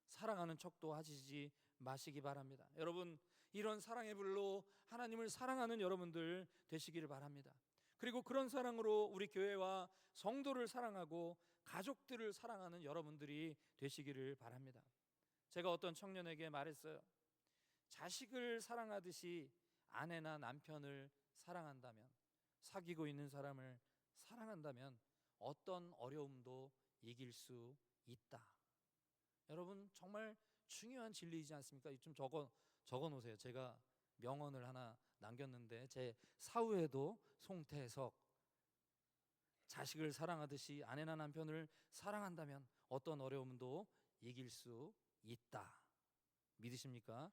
B: 사랑하는 척도 하시지 마시기 바랍니다. 여러분, 이런 사랑의 불로 하나님을 사랑하는 여러분들 되시기를 바랍니다. 그리고 그런 사랑으로 우리 교회와 성도를 사랑하고 가족들을 사랑하는 여러분들이 되시기를 바랍니다. 제가 어떤 청년에게 말했어요. 자식을 사랑하듯이 아내나 남편을 사랑한다면, 사귀고 있는 사람을 사랑한다면 어떤 어려움도 이길 수 있다. 여러분, 정말 중요한 진리이지 않습니까? 좀 적어 놓으세요. 제가 명언을 하나 남겼는데, 제 사후에도 송태석, 자식을 사랑하듯이 아내나 남편을 사랑한다면 어떤 어려움도 이길 수 있다. 믿으십니까?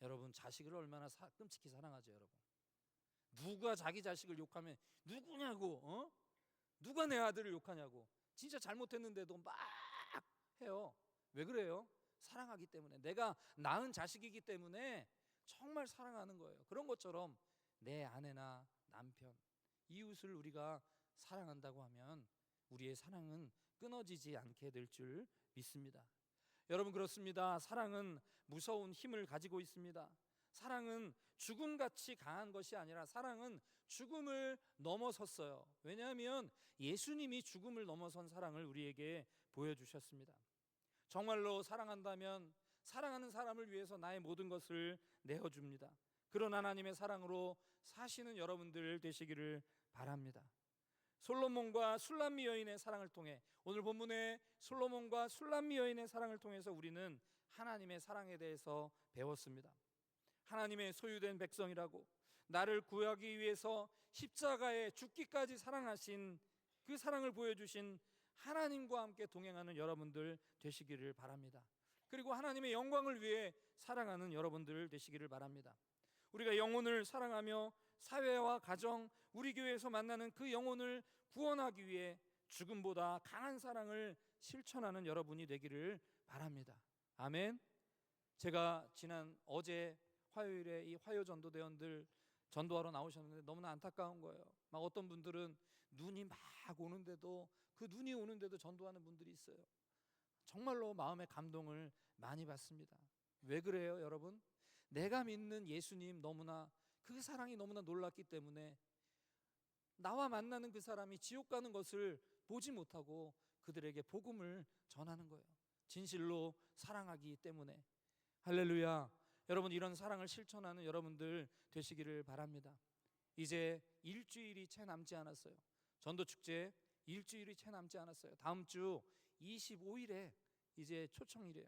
B: 여러분, 자식을 얼마나 끔찍히 사랑하죠, 여러분. 누가 자기 자식을 욕하면 누구냐고, 누가 내 아들을 욕하냐고. 진짜 잘못했는데도 막 해요. 왜 그래요? 사랑하기 때문에, 내가 낳은 자식이기 때문에 정말 사랑하는 거예요. 그런 것처럼 내 아내나 남편, 이웃을 우리가 사랑한다고 하면 우리의 사랑은 끊어지지 않게 될 줄 믿습니다. 여러분, 그렇습니다. 사랑은 무서운 힘을 가지고 있습니다. 사랑은 죽음같이 강한 것이 아니라 사랑은 죽음을 넘어섰어요. 왜냐하면 예수님이 죽음을 넘어선 사랑을 우리에게 보여주셨습니다. 정말로 사랑한다면 사랑하는 사람을 위해서 나의 모든 것을 내어줍니다. 그런 하나님의 사랑으로 사시는 여러분들 되시기를 바랍니다. 솔로몬과 술람미 여인의 사랑을 통해, 오늘 본문의 솔로몬과 술람미 여인의 사랑을 통해서 우리는 하나님의 사랑에 대해서 배웠습니다. 하나님의 소유된 백성이라고, 나를 구하기 위해서 십자가에 죽기까지 사랑하신 그 사랑을 보여주신 하나님과 함께 동행하는 여러분들 되시기를 바랍니다. 그리고 하나님의 영광을 위해 사랑하는 여러분들 되시기를 바랍니다. 우리가 영혼을 사랑하며 사회와 가정, 우리 교회에서 만나는 그 영혼을 구원하기 위해 죽음보다 강한 사랑을 실천하는 여러분이 되기를 바랍니다. 아멘. 제가 어제 화요일에 이 화요 전도대원들 전도하러 나오셨는데 너무나 안타까운 거예요. 막 어떤 분들은 눈이 막 오는데도, 그 눈이 오는데도 전도하는 분들이 있어요. 정말로 마음의 감동을 많이 받습니다. 왜 그래요, 여러분? 내가 믿는 예수님, 너무나 그 사랑이 너무나 놀랍기 때문에 나와 만나는 그 사람이 지옥 가는 것을 보지 못하고 그들에게 복음을 전하는 거예요. 진실로 사랑하기 때문에. 할렐루야. 여러분, 이런 사랑을 실천하는 여러분들 되시기를 바랍니다. 이제 일주일이 채 남지 않았어요. 전도축제 일주일이 채 남지 않았어요. 다음 주 25일에 이제 초청이래요.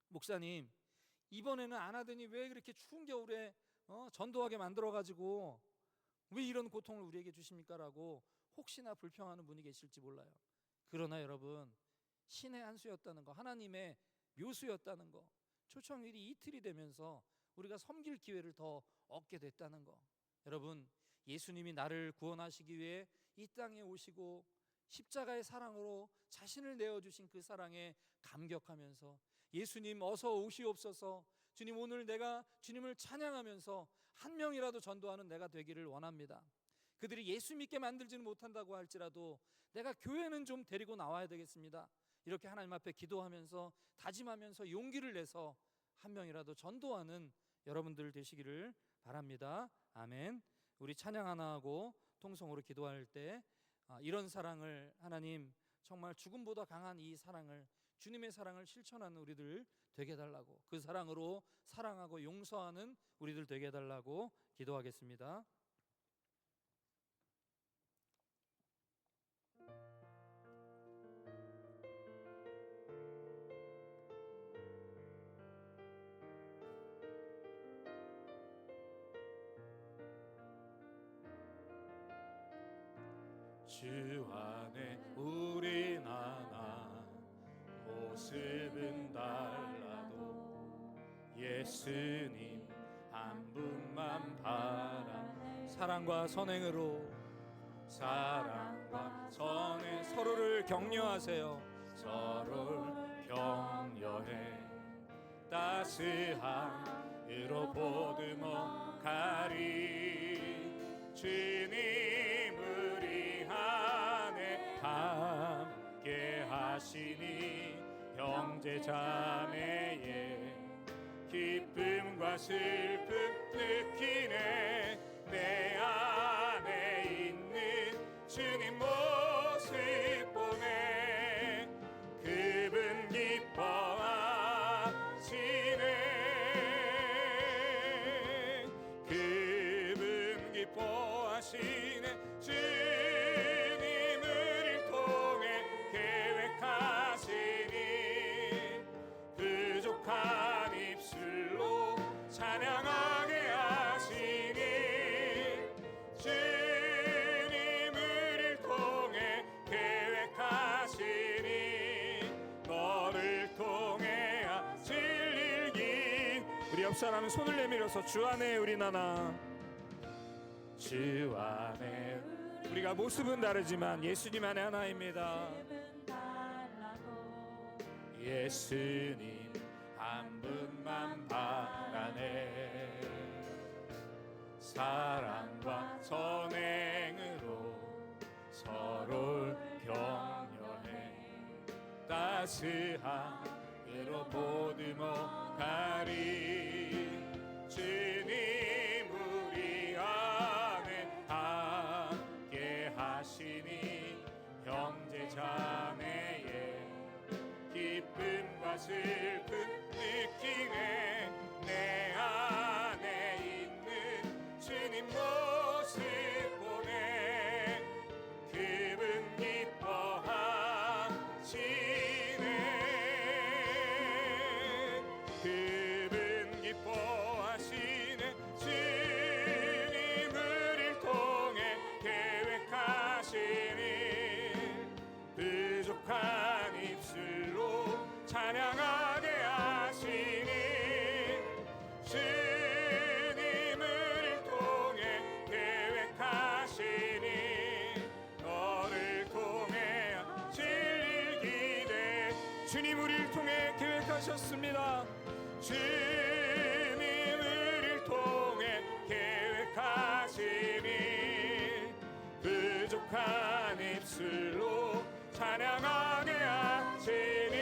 B: 목사님, 이번에는 안 하더니 왜 그렇게 추운 겨울에 전도하게 만들어가지고 왜 이런 고통을 우리에게 주십니까? 라고 혹시나 불평하는 분이 계실지 몰라요. 그러나 여러분, 신의 한 수였다는 거, 하나님의 묘수였다는 거, 초청일이 이틀이 되면서 우리가 섬길 기회를 더 얻게 됐다는 거. 여러분, 예수님이 나를 구원하시기 위해 이 땅에 오시고 십자가의 사랑으로 자신을 내어주신 그 사랑에 감격하면서 예수님 어서 오시옵소서, 주님 오늘 내가 주님을 찬양하면서 한 명이라도 전도하는 내가 되기를 원합니다. 그들이 예수 믿게 만들지는 못한다고 할지라도 내가 교회는 좀 데리고 나와야 되겠습니다. 이렇게 하나님 앞에 기도하면서 다짐하면서 용기를 내서 한 명이라도 전도하는 여러분들 되시기를 바랍니다. 아멘. 우리 찬양 하나 하고 통성으로 기도할 때 이런 사랑을, 하나님 정말 죽음보다 강한 이 사랑을, 주님의 사랑을 실천하는 우리들 되게 해달라고, 그 사랑으로 사랑하고 용서하는 우리들 되게 해달라고 기도하겠습니다. 주 안에 우린 하나, 모습은 달라도 예수님 한 분만 바라. 사랑과 선행으로, 사랑과 선행, 서로를 격려하세요. 서로를 격려해 따스함으로 보듬어 가리. 주님 우리 안에 함께 하시니 형제 자매의 기쁨과 슬픔 느끼네. 내 안에 있는 주님 모습 보네. 그분 기뻐하시네. 그분 기뻐하시네. 주님을 통해 계획하시니 부족한 입술로 찬양하게 하시니. 주님을 통해 계획하시니 너를 통해 진리긴. 우리 옆 사람은 손을 내밀어서 주 안에 우리 나나. 주 안에 우리가 모습은 다르지만 예수님 안에 하나입니다. 예수님 한 분만 바라네. 사랑과 선행으로 서로를 격려해 따스함으로 보듬어 가리. 주님 우리 안에 함께 하시니 형제 자매의 기쁨과 슬픔 느끼네. 내 안에 있는 주님 모습 보네. 그분 기뻐하시네. 그분 기뻐하시네. 주님 우리를 통해 계획하시니 부족한 입술로 찬양하게 하시니. 주님을 통해 계획하시니 너를 통해 진리를 기대. 주님 우리를 통해 계획하셨습니다. 주님 우리를 통해 계획하시니 부족한 입술로 찬양하게 하시니.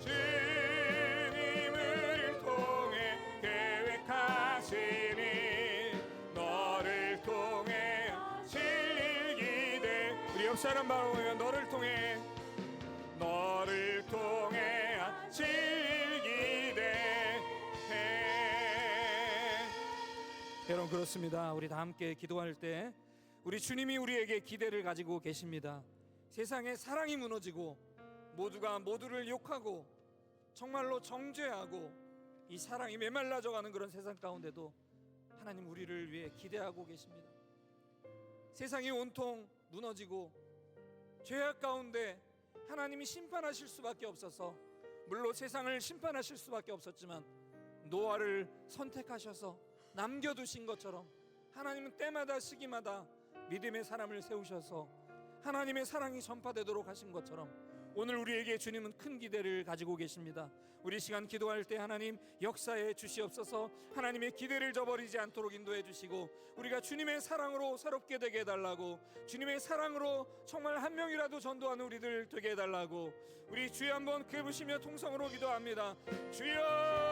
B: 주님을 통해 계획하시니 너를 통해 진리를 기대. 우리 옆 사람 바라보면 너를 통해, 너를 통해 진리를 기대. 여러분, 그렇습니다. 우리 다 함께 기도할 때 우리 주님이 우리에게 기대를 가지고 계십니다. 세상에 사랑이 무너지고 모두가 모두를 욕하고 정말로 정죄하고 이 사랑이 메말라져가는 그런 세상 가운데도 하나님 우리를 위해 기대하고 계십니다. 세상이 온통 무너지고 죄악 가운데 하나님이 심판하실 수밖에 없어서, 물론 세상을 심판하실 수밖에 없었지만 노아를 선택하셔서 남겨두신 것처럼 하나님은 때마다 시기마다 믿음의 사람을 세우셔서 하나님의 사랑이 전파되도록 하신 것처럼 오늘 우리에게 주님은 큰 기대를 가지고 계십니다. 우리 시간 기도할 때 하나님 역사해 주시옵소서. 하나님의 기대를 저버리지 않도록 인도해 주시고 우리가 주님의 사랑으로 새롭게 되게 해달라고, 주님의 사랑으로 정말 한 명이라도 전도하는 우리들 되게 해달라고 우리 주여 한번 크부시며 통성으로 기도합니다. 주여,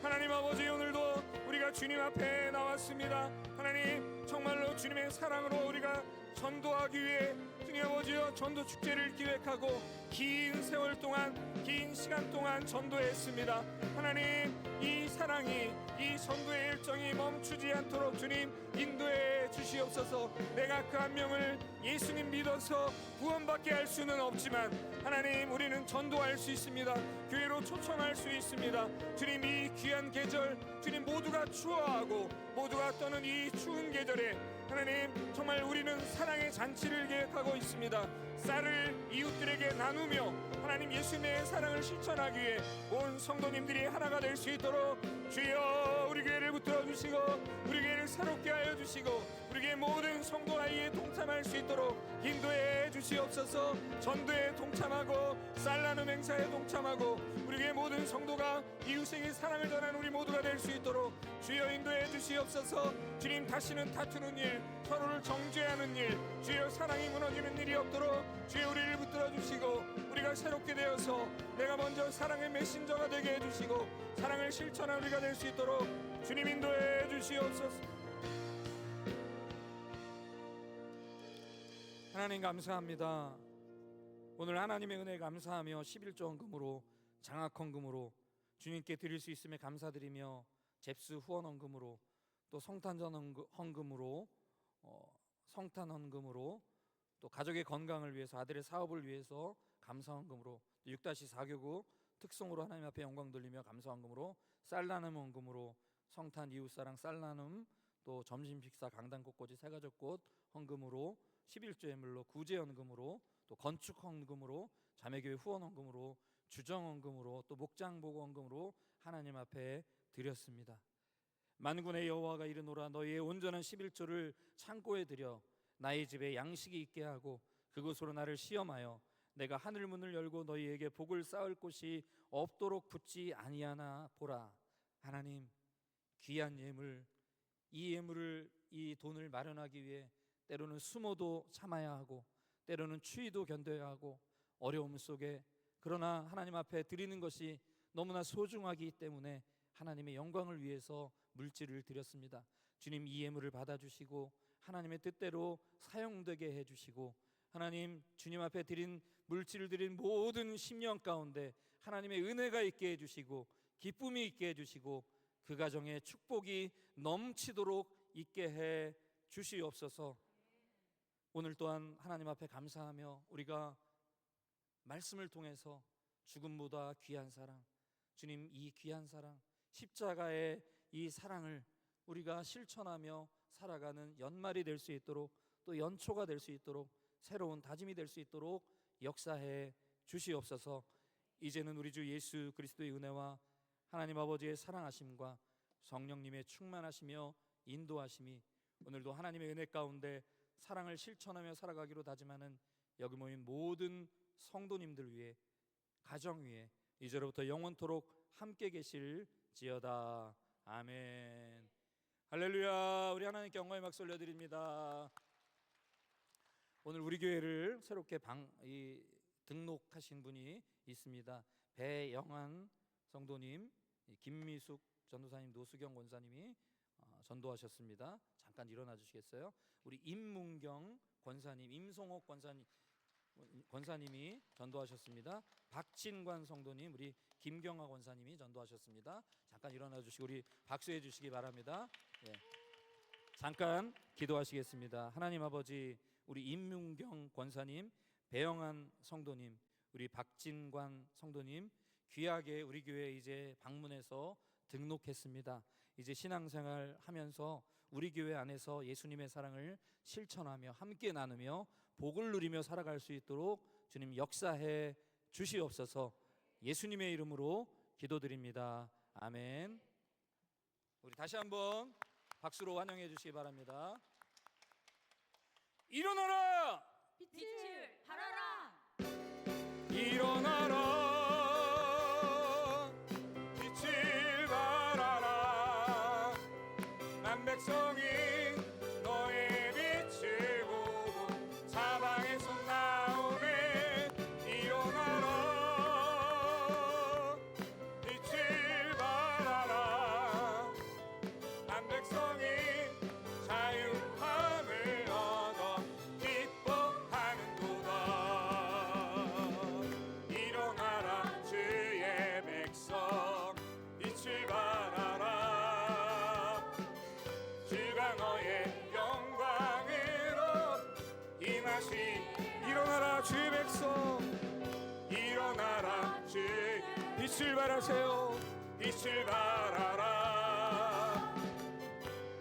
B: 하나님 아버지, 오늘도 우리가 주님 앞에 나왔습니다. 하나님 정말로 주님의 사랑으로 우리가 전도하기 위해 주님 아버지여 전도 축제를 기획하고 긴 세월 동안, 긴 시간 동안 전도했습니다. 하나님 이 사랑이, 이 전도의 일정이 멈추지 않도록 주님 인도해 주시옵소서. 내가 그 한 명을 예수님 믿어서 구원받게 할 수는 없지만 하나님 우리는 전도할 수 있습니다. 교회로 초청할 수 있습니다. 주님 이 귀한 계절, 주님 모두가 추워하고 모두가 떠는 이 추운 계절에 하나님 정말 우리는 사랑의 잔치를 계획하고 있습니다. 쌀을 이웃들에게 나누며 하나님 예수님의 사랑을 실천하기 위해 온 성도님들이 하나가 될 수 있도록 주여 우리 교회를 붙들어 주시고 우리 교회를 새롭게 하여 주시고 우리 교회 모든 성도 아이에 동참할 수 있도록 인도해 주시옵소서. 전도에 동참하고 쌀 나눔 행사에 동참하고 우리 교회 모든 성도가 이웃에게 사랑을 전하는 우리 모두가 될 수 있도록 주여 인도해 주시옵소서. 주님 다시는 다투는 일, 서로를 정죄하는 일, 주여 사랑이 무너지는 일이 없도록 주여 우리를 붙들어 주시고 우리가 새롭게 되어서 내가 먼저 사랑의 메신저가 되게 해주시고 사랑을 실천하는 우리가 될 수 있도록 주님 인도해 주시옵소서. 하나님 감사합니다. 오늘 하나님의 은혜 감사하며 11조 헌금으로, 장학 헌금으로 주님께 드릴 수 있음에 감사드리며 잽스 후원 헌금으로, 또 성탄전 헌금으로, 성탄 헌금으로, 또 가족의 건강을 위해서, 아들의 사업을 위해서 감사 헌금으로, 6-4교구 특송으로 하나님 앞에 영광 돌리며 감사 헌금으로, 쌀 나눔 헌금으로, 성탄 이웃사랑 쌀 나눔, 또 점심 식사 강단 꽃꽂이 새가족꽃 헌금으로, 11조 예물로, 구제 헌금으로, 또 건축 헌금으로, 자매교회 후원 헌금으로, 주정 헌금으로, 또 목장 보고 헌금으로 하나님 앞에 드렸습니다. 만군의 여호와가 이르노라, 너희의 온전한 11조를 창고에 들여 나의 집에 양식이 있게 하고 그곳으로 나를 시험하여 내가 하늘 문을 열고 너희에게 복을 쌓을 곳이 없도록 붙지 아니하나 보라. 하나님 귀한 예물, 이 예물을, 이 돈을 마련하기 위해 때로는 수모도 참아야 하고 때로는 추위도 견뎌야 하고 어려움 속에, 그러나 하나님 앞에 드리는 것이 너무나 소중하기 때문에 하나님의 영광을 위해서 물질을 드렸습니다. 주님 이 예물을 받아주시고 하나님의 뜻대로 사용되게 해주시고 하나님 주님 앞에 드린 물질을 드린 모든 심령 가운데 하나님의 은혜가 있게 해주시고 기쁨이 있게 해주시고 그 가정에 축복이 넘치도록 있게 해 주시옵소서. 오늘 또한 하나님 앞에 감사하며 우리가 말씀을 통해서 죽음보다 귀한 사랑, 주님 이 귀한 사랑, 십자가의 이 사랑을 우리가 실천하며 살아가는 연말이 될 수 있도록, 또 연초가 될 수 있도록, 새로운 다짐이 될 수 있도록 역사해 주시옵소서. 이제는 우리 주 예수 그리스도의 은혜와 하나님 아버지의 사랑하심과 성령님의 충만하시며 인도하심이 오늘도 하나님의 은혜 가운데 사랑을 실천하며 살아가기로 다짐하는 여기 모인 모든 성도님들 위해, 가정 위에 이제로부터 영원토록 함께 계실지어다. 아멘. 할렐루야. 우리 하나님께 영광의 박수 올려드립니다. 오늘 우리 교회를 새롭게 등록하신 분이 있습니다. 배영한 성도님, 김미숙 전도사님, 노수경 권사님이 전도하셨습니다. 잠깐 일어나 주시겠어요? 우리 임문경 권사님, 임송옥 권사님이 전도하셨습니다. 박진관 성도님, 우리 김경화 권사님이 전도하셨습니다. 잠깐 일어나 주시고 우리 박수해 주시기 바랍니다. 예. 잠깐 기도하시겠습니다. 하나님 아버지, 우리 임문경 권사님, 배영한 성도님, 우리 박진관 성도님 귀하게 우리 교회에 이제 방문해서 등록했습니다. 이제 신앙생활 하면서 우리 교회 안에서 예수님의 사랑을 실천하며 함께 나누며 복을 누리며 살아갈 수 있도록 주님 역사해 주시옵소서. 예수님의 이름으로 기도드립니다. 아멘. 우리 다시 한번 박수로 환영해 주시기 바랍니다. 일어나라!
A: 빛을 발하라.
B: 일어나라! 빛을 발하라! 난 백성이 너의 빛을 보고 사방에서 나오네. 일어나라! 빛을 발하라! 난 백성이 자유함을 얻어 기뻐하는도다. 일어나라 주의 백성, 빛을 발하라. 주가 너의 영광으로 임하시. 일어나라 주의 백성, 일어나라 주의 빛을 발하세요. 빛을 발하라.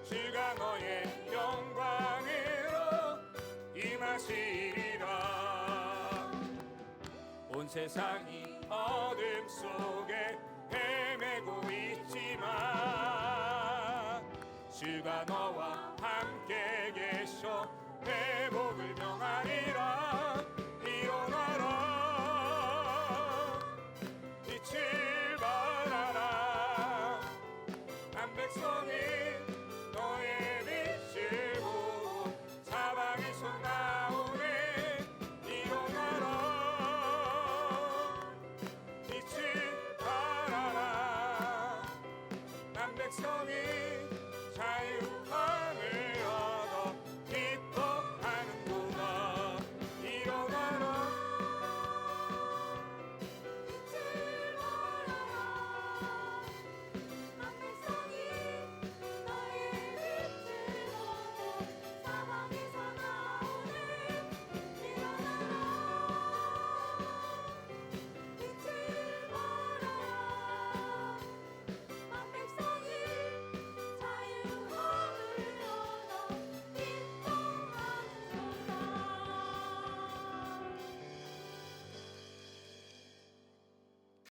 B: 주가 너의 영광으로 임하시리라. 온 세상이 어둠 속에 헤매고 있지만 주가 너